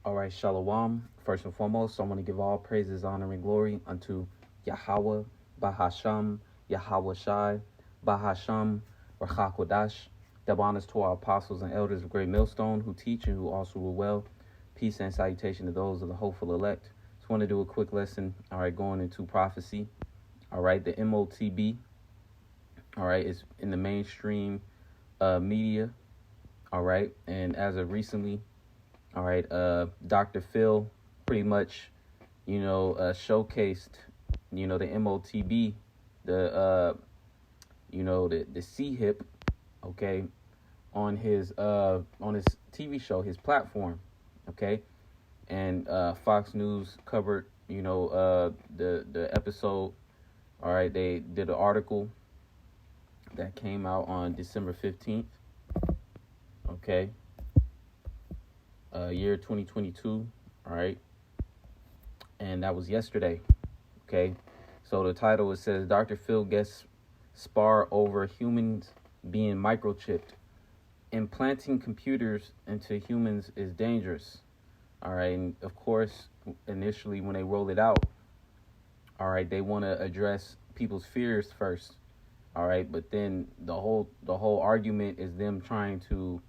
All right, Shalom. First and foremost, I want to give all praises, honor, and glory unto Yahweh, Bahasham, Yahweh Shai, Bahasham, Rachakodash. Double honors to our apostles and elders of Great Millstone who teach and who also rule well. Peace and salutation to those of the hopeful elect. Just want to do a quick lesson, all right, going into prophecy. All right, the M.O.T.B, all right, is in the mainstream media, all right, and as of recently, all right, Dr.Phill pretty much, showcased, the M.O.T.B, the C-hip, okay, on his TV show, his platform, okay, and Fox News covered, the episode. All right, they did an article that came out on December 15th, okay, year 2022, all right, and that was yesterday, okay. So the title, it says Dr.Phill gets spar over humans being microchipped. Implanting computers into humans is dangerous. All right, and of course, initially when they roll it out, all right, they want to address people's fears first. All right, but then the whole argument is them trying to,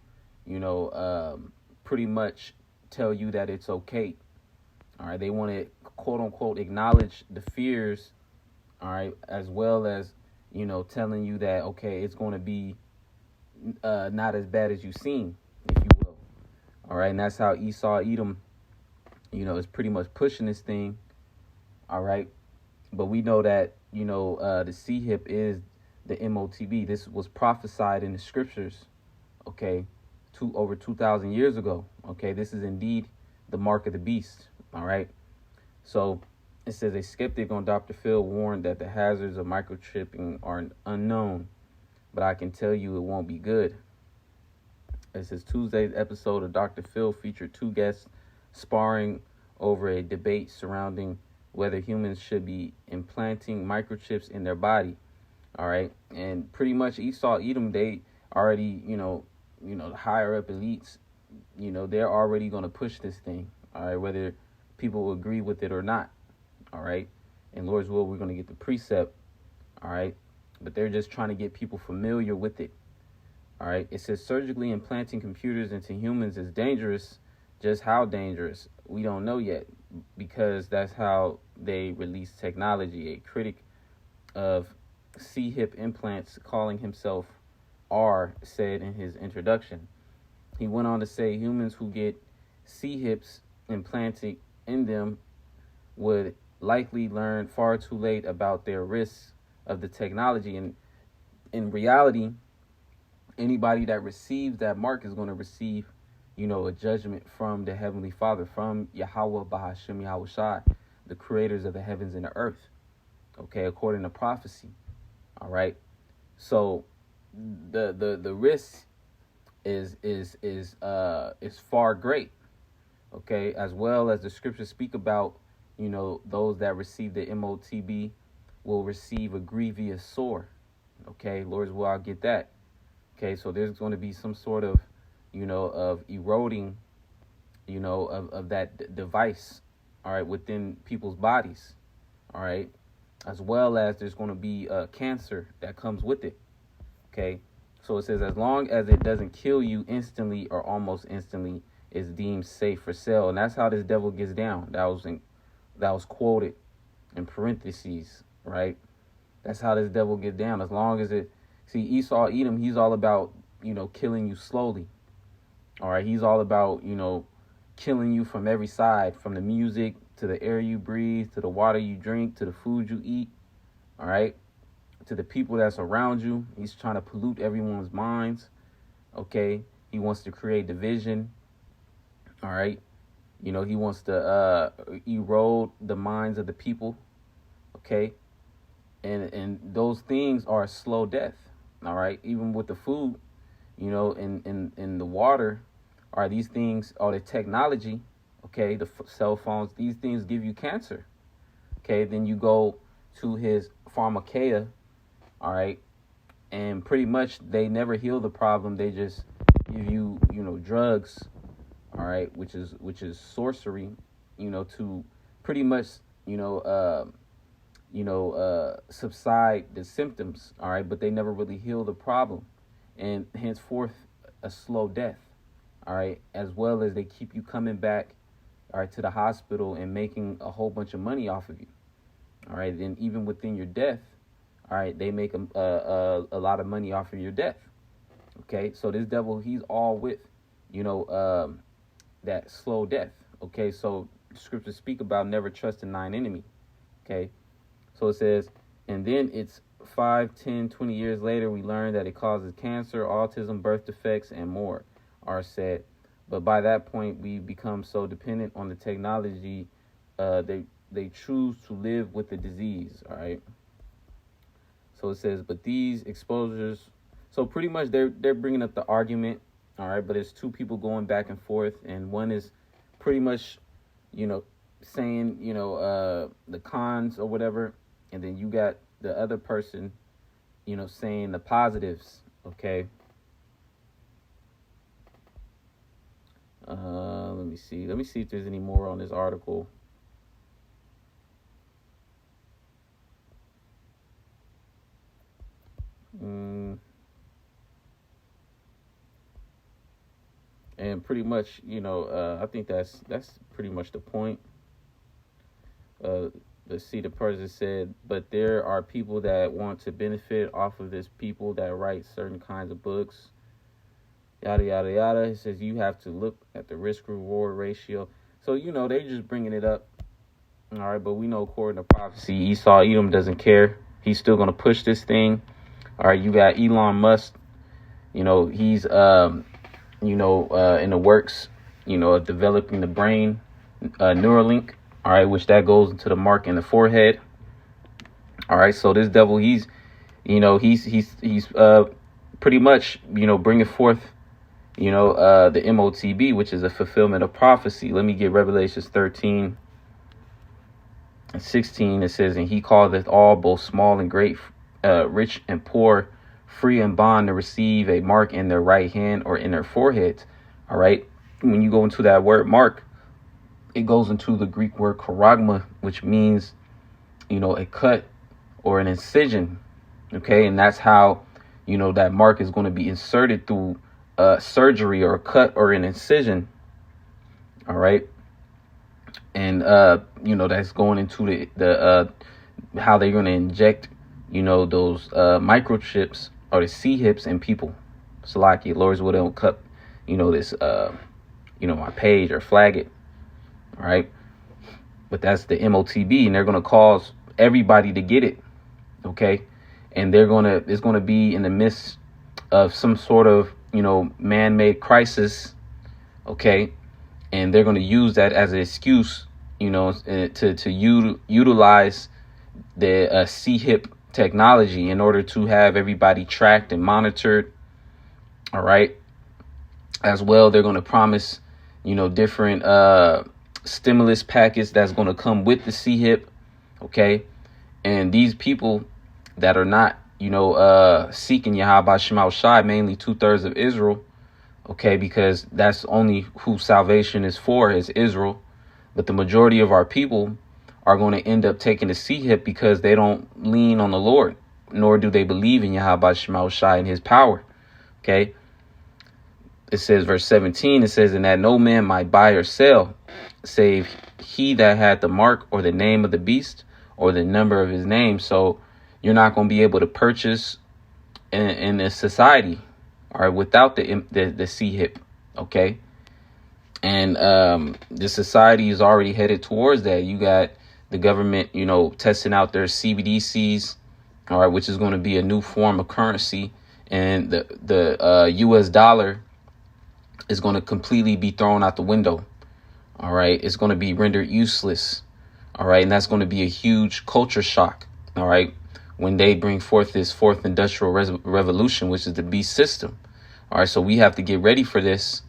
pretty much tell you that it's okay. All right, they want to quote unquote acknowledge the fears. All right, as well as telling you that okay, it's going to be not as bad as you seem, if you will. All right, and that's how Esau Edom, is pretty much pushing this thing. All right, but we know that the C hip is the M.O.T.B. This was prophesied in the scriptures. Okay, over 2,000 years ago. Okay, this is indeed the mark of the beast. All right, so it says a skeptic on Dr.Phill warned that the hazards of microchipping are unknown, but I can tell you it won't be good. It says Tuesday's episode of Dr.Phill featured two guests sparring over a debate surrounding whether humans should be implanting microchips in their body. All right, and pretty much Esau Edom, they already, the higher up elites, they're already going to push this thing. All right, whether people will agree with it or not. All right, in Lord's will, we're going to get the precept. All right, but they're just trying to get people familiar with it. All right, it says surgically implanting computers into humans is dangerous. Just how dangerous, we don't know yet, because that's how they release technology. A critic of C-hip implants, calling himself R, said in his introduction. He went on to say humans who get C-hips implanted in them would likely learn far too late about their risks of the technology. And in reality, anybody that receives that mark is going to receive, a judgment from the Heavenly Father, from Yahweh Bahasham Yahweh Shai, the creators of the heavens and the earth. Okay, according to prophecy. All right. So the risk is far great. Okay, as well as the scriptures speak about, those that receive the M.O.T.B will receive a grievous sore. Okay, Lord's will, I'll get that. Okay, so there's going to be some sort of, of eroding, of that device, all right, within people's bodies, all right, as well as there's going to be cancer that comes with it. Okay, so it says as long as it doesn't kill you instantly or almost instantly, it's deemed safe for sale, and that's how this devil gets down. That was quoted in parentheses, right? That's how this devil gets down. As long as Esau Edom, he's all about, killing you slowly. All right, he's all about, killing you from every side, from the music to the air you breathe, to the water you drink, to the food you eat. All right, to the people that's around you. He's trying to pollute everyone's minds. Okay, he wants to create division. All right, he wants to erode the minds of the people. Okay, and those things are a slow death. All right, even with the food, in the water, are these things, or the technology. Okay, the cell phones, these things give you cancer. Okay, then you go to his pharmakeia, all right, and pretty much they never heal the problem. They just give you, drugs, all right, which is sorcery, to pretty much, you know, uh, subside the symptoms, all right, but they never really heal the problem, and henceforth a slow death, all right, as well as they keep you coming back, all right, to the hospital and making a whole bunch of money off of you, all right, and even within your death, all right, they make a lot of money off of your death, okay, so this devil, he's all with, you know, that slow death, okay, so scriptures speak about never trusting thine enemy, okay. So it says, and then it's 5, 10, 20 years later, we learn that it causes cancer, autism, birth defects, and more are said. But by that point, we become so dependent on the technology, they choose to live with the disease, all right? So it says, but these exposures, so pretty much they're bringing up the argument, all right? But it's two people going back and forth, and one is pretty much, saying, the cons or whatever, and then you got the other person, saying the positives, okay? Let me see. Let me see if there's any more on this article. And pretty much, I think that's pretty much the point. Let's see, the person said, but there are people that want to benefit off of this, people that write certain kinds of books, yada, yada, yada. It says you have to look at the risk-reward ratio. So, they're just bringing it up. All right, but we know according to prophecy, Esau, Edom doesn't care. He's still going to push this thing. All right, you got Elon Musk. He's, in the works, of developing the brain, Neuralink. All right, which that goes into the mark in the forehead. All right, so this devil, he's pretty much, bringing forth, the M.O.T.B, which is a fulfillment of prophecy. Let me get Revelations 13 and 16. It says, and he calleth all, both small and great, rich and poor, free and bond, to receive a mark in their right hand or in their foreheads. All right, when you go into that word mark, it goes into the Greek word charagma, which means, a cut or an incision. Okay. And that's how, that mark is going to be inserted through surgery or a cut or an incision. All right. And, that's going into the how they're going to inject, those microchips or the C-hips in people. Salaki, Lord's will, they don't cut, this, my page or flag it. All right. But that's the M.O.T.B, and they're going to cause everybody to get it. Okay. And it's going to be in the midst of some sort of, man-made crisis. Okay. And they're going to use that as an excuse, to utilize the C-hip technology in order to have everybody tracked and monitored. All right. As well, they're going to promise, different stimulus package that's going to come with the C-hip. Okay. And these people that are not, seeking Yahweh Shema Shai, mainly 2/3 of Israel. Okay. Because that's only who salvation is for, is Israel. But the majority of our people are going to end up taking the C-hip because they don't lean on the Lord, nor do they believe in Yahweh Shema Shai and his power. Okay. It says, verse 17, it says, and that no man might buy or sell, save he that had the mark or the name of the beast or the number of his name. So you're not going to be able to purchase in this society, all right, without the C-hip. Okay. And the society is already headed towards that. You got the government, testing out their CBDCs, all right, which is going to be a new form of currency. And the U.S. dollar is going to completely be thrown out the window. All right. It's going to be rendered useless. All right. And that's going to be a huge culture shock. All right. When they bring forth this fourth industrial revolution, which is the beast system. All right. So we have to get ready for this.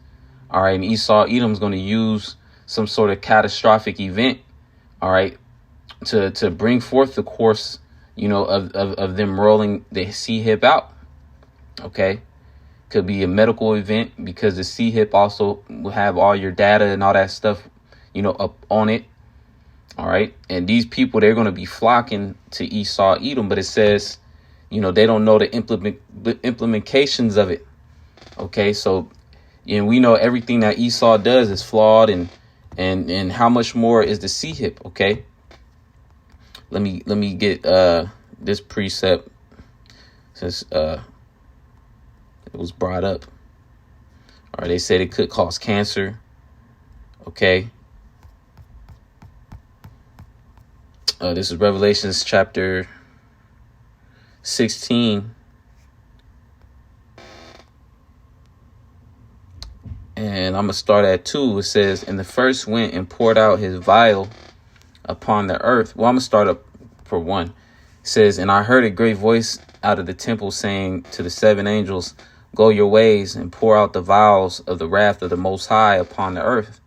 All right. And Esau, Edom's going to use some sort of catastrophic event. All right. To bring forth the course, of them rolling the C-hip out. Okay. Could be a medical event because the C-hip also will have all your data and all that stuff, up on it. All right. And these people, they're going to be flocking to Esau, Edom. But it says, they don't know the implementations of it. OK, so we know everything that Esau does is flawed. And how much more is the C-hip? OK, let me get this precept since it was brought up. All right. They said it could cause cancer. OK. This is Revelations chapter 16. And I'm going to start at 2. It says, and the first went and poured out his vial upon the earth. Well, I'm going to start up for 1. It says, and I heard a great voice out of the temple saying to the 7 angels, go your ways and pour out the vials of the wrath of the Most High upon the earth.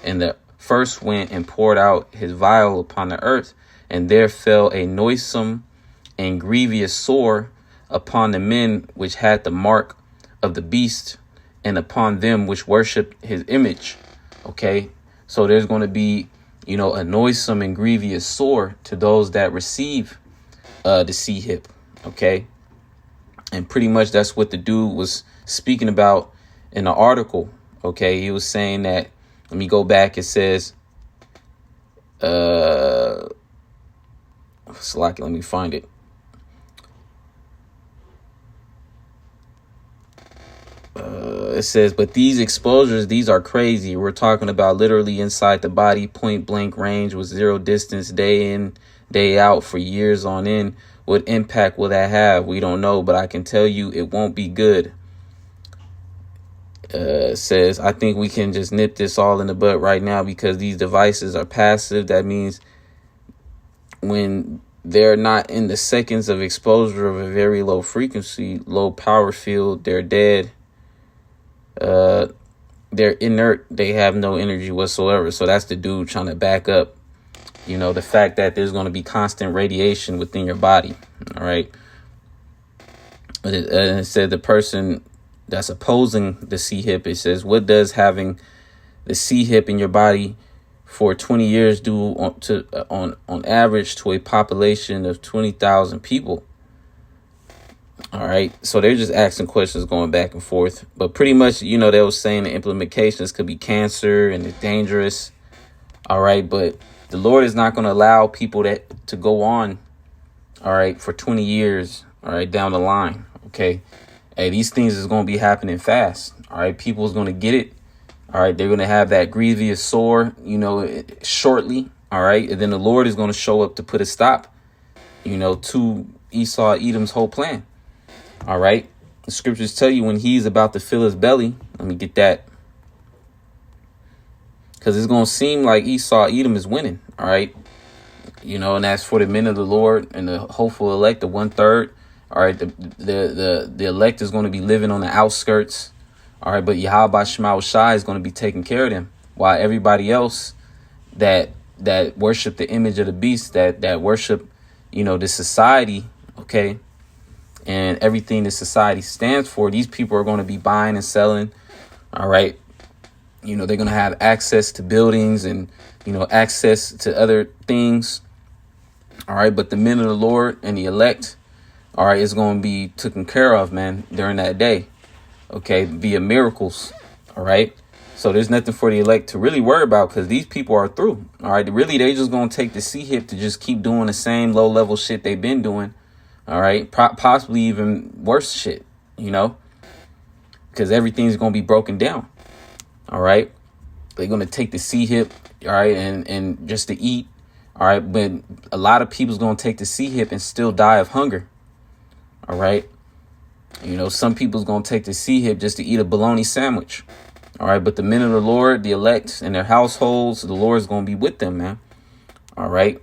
And the first went and poured out his vial upon the earth. And there fell a noisome and grievous sore upon the men which had the mark of the beast, and upon them which worshiped his image. Okay, so there's going to be, a noisome and grievous sore to those that receive the C-hip. Okay, and pretty much that's what the dude was speaking about in the article. Okay, he was saying that. Let me go back. It says, let me find it. It says, but these exposures, these are crazy. We're talking about literally inside the body, point blank range with zero distance, day in, day out for years on end. What impact will that have? We don't know, but I can tell you it won't be good. It says, I think we can just nip this all in the bud right now because these devices are passive. That means when they're not in the seconds of exposure of a very low frequency, low power field, they're dead. They're inert. They have no energy whatsoever. So that's the dude trying to back up, the fact that there's going to be constant radiation within your body. All right. But it said the person that's opposing the C-hip, it says, what does having the C-hip in your body for 20 years do on average to a population of 20,000 people? All right. So they're just asking questions going back and forth. But pretty much, they were saying the implications could be cancer and it's dangerous. All right. But the Lord is not going to allow people to go on. All right. For 20 years. All right. Down the line. OK. Hey, these things is going to be happening fast. All right. People is going to get it. All right. They're going to have that grievous sore, shortly. All right. And then the Lord is going to show up to put a stop, to Esau, Edom's whole plan. All right. The scriptures tell you when he's about to fill his belly. Let me get that. Because it's going to seem like Esau, Edom is winning. All right. And that's for the men of the Lord and the hopeful elect, the 1/3. All right. The elect is going to be living on the outskirts. All right. But Yahweh Shema Shai is going to be taking care of them, while everybody else that worship the image of the beast, that worship, the society. OK. And everything the society stands for, these people are going to be buying and selling. All right. They're going to have access to buildings and, access to other things. All right. But the men of the Lord and the elect, all right, is going to be taken care of, man, during that day. OK, via miracles. All right. So there's nothing for the elect to really worry about because these people are through. All right. Really, they just going to take the C-hip to just keep doing the same low level shit they've been doing. All right. Possibly even worse shit, because everything's going to be broken down. All right. They're going to take the C-hip. All right. And just to eat. All right. But a lot of people's going to take the C-hip and still die of hunger. All right. Some people's going to take the C-hip just to eat a bologna sandwich. All right. But the men of the Lord, the elect and their households, the Lord is going to be with them, man. All right.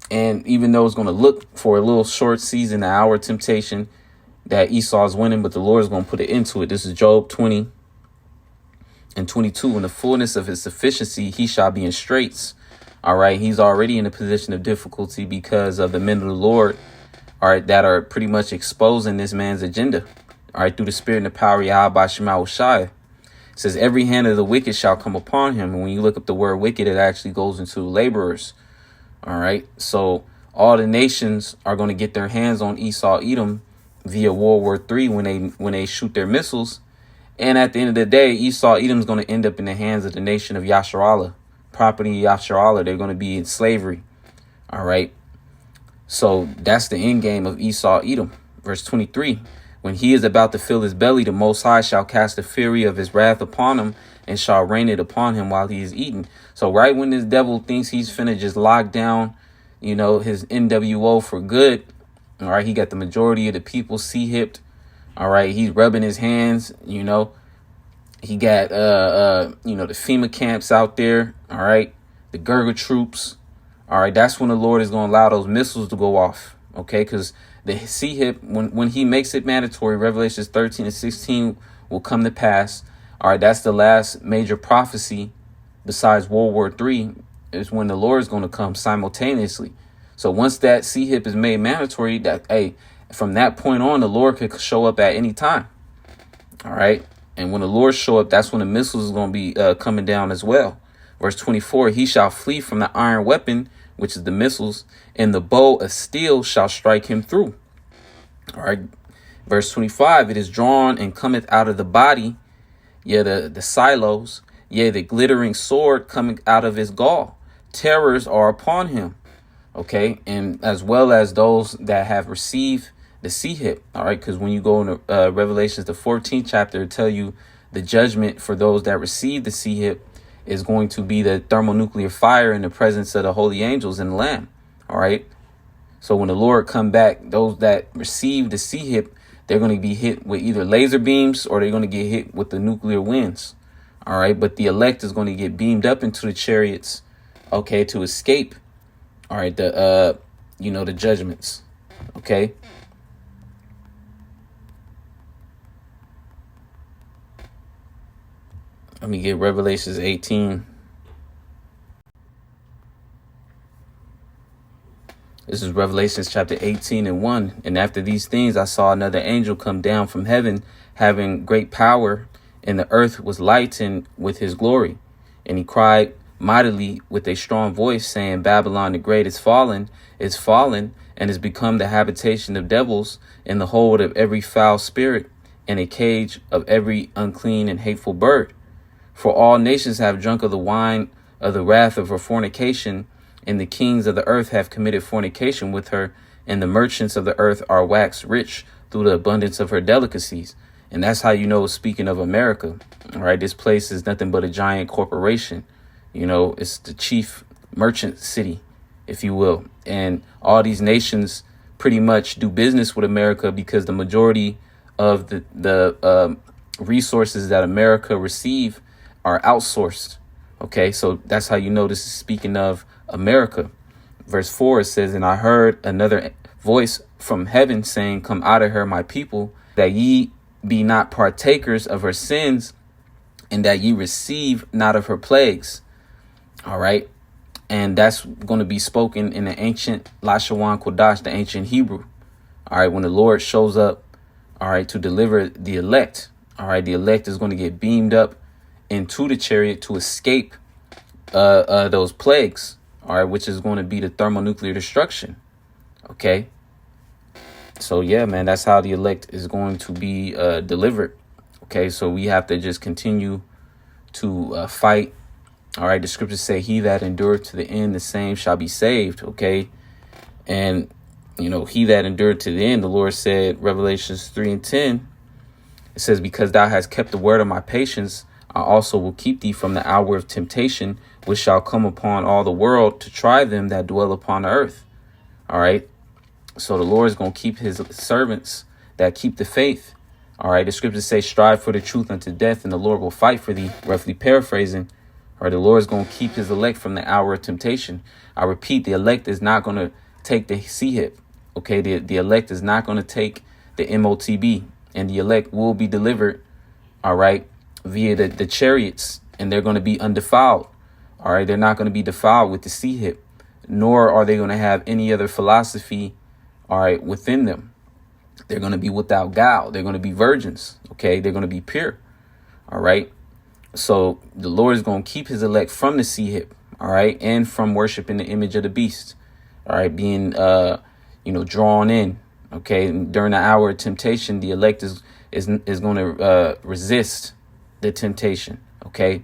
And even though it's going to look for a little short season, an hour temptation that Esau's winning, but the Lord is going to put it into it. This is Job 20 and 22. In the fullness of his sufficiency, he shall be in straits. All right. He's already in a position of difficulty because of the men of the Lord, all right, that are pretty much exposing this man's agenda. all right, through the spirit and the power of Yahweh Shema Shai. It says, every hand of the wicked shall come upon him. And when you look up the word wicked, it actually goes into laborers. All right. So all the nations are going to get their hands on Esau, Edom via World War III when they shoot their missiles. And at the end of the day, Esau, Edom is going to end up in the hands of the nation of Yasharallah, property of Yasharallah. They're going to be in slavery. All right. So that's the end game of Esau, Edom. Verse 23. When he is about to fill his belly, the Most High shall cast the fury of his wrath upon him and shall rain it upon him while he is eating. So right when this devil thinks he's finna just lock down, his NWO for good. All right. He got the majority of the people sea-hipped. All right. He's rubbing his hands. He got, the FEMA camps out there. All right. The Gurga troops. All right. That's when the Lord is going to allow those missiles to go off. Okay. Because the sea-hip, when he makes it mandatory, Revelations 13 and 16 will come to pass. All right. That's the last major prophecy besides World War III is when the Lord is going to come simultaneously. So once that sea-hip is made mandatory, from that point on, the Lord could show up at any time. All right. And when the Lord show up, that's when the missiles is going to be coming down as well. Verse 24, he shall flee from the iron weapon, which is the missiles, and the bow of steel shall strike him through. All right. Verse 25, it is drawn and cometh out of the body, the silos, the glittering sword coming out of his gall. Terrors are upon him. Okay. And as well as those that have received the sea-hip. All right. Because when you go into Revelations, the 14th chapter, it tell you the judgment for those that receive the sea-hip is going to be the thermonuclear fire in the presence of the holy angels and the Lamb. All right. So when the Lord come back, those that receive the sea-hip, they're going to be hit with either laser beams or they're going to get hit with the nuclear winds. All right. But the elect is going to get beamed up into the chariots. Okay. To escape. All right. The judgments. Okay. Let me get Revelations 18. This is Revelations chapter 18 and 1. And after these things, I saw another angel come down from heaven, having great power, and the earth was lightened with his glory. And he cried mightily with a strong voice, saying, Babylon the great is fallen, and is become the habitation of devils, and the hold of every foul spirit, and a cage of every unclean and hateful bird. For all nations have drunk of the wine of the wrath of her fornication, and the kings of the earth have committed fornication with her, and the merchants of the earth are waxed rich through the abundance of her delicacies. And that's how speaking of America, all right, this place is nothing but a giant corporation. It's the chief merchant city, if you will. And all these nations pretty much do business with America because the majority of the resources that America receive are outsourced. Okay, so that's how this is speaking of America. Verse 4, it says, and I heard another voice from heaven saying, come out of her, my people, that ye be not partakers of her sins, and that ye receive not of her plagues. All right. And that's going to be spoken in the ancient Lashawan Kodash, the ancient Hebrew. All right. When the Lord shows up, all right, to deliver the elect. All right. The elect is going to get beamed up into the chariot to escape those plagues. All right. Which is going to be the thermonuclear destruction. OK. So, yeah, man, that's how the elect is going to be delivered. OK, so we have to just continue to fight. All right. The scriptures say he that endured to the end, the same shall be saved. OK, and, he that endured to the end, the Lord said, Revelations 3 and 10, it says, because thou hast kept the word of my patience, I also will keep thee from the hour of temptation, which shall come upon all the world to try them that dwell upon the earth. All right. So the Lord is going to keep his servants that keep the faith. All right. The scriptures say, strive for the truth unto death, and the Lord will fight for thee. Roughly paraphrasing. All right. The Lord is going to keep his elect from the hour of temptation. I repeat, the elect is not going to take the sea-hip. OK, the elect is not going to take the M.O.T.B. and the elect will be delivered. All right. Via the chariots, and they're going to be undefiled. All right. They're not going to be defiled with the sea-hip, nor are they going to have any other philosophy. All right, within them. They're going to be without guile. They're going to be virgins. Okay. They're going to be pure. All right. So the Lord is going to keep his elect from the sea hip. All right. And from worshiping the image of the beast. All right. Being, drawn in. Okay. And during the hour of temptation, the elect is going to resist the temptation. Okay.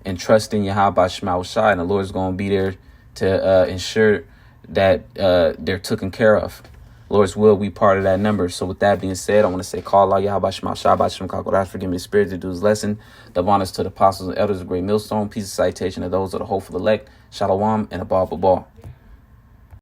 And trust in Yahweh Shema Shai. And the Lord is going to be there to ensure that they're taken care of. Lord's will, we part of that number. So with that being said, I want to say, call Allah Yahweh Shema Shabbat Shem Kakodah, forgive me the spirit to do his lesson. The honors to the apostles and elders of Great Millstone. Peace and citation of those of the hopeful elect. Shalom and Abba Babal.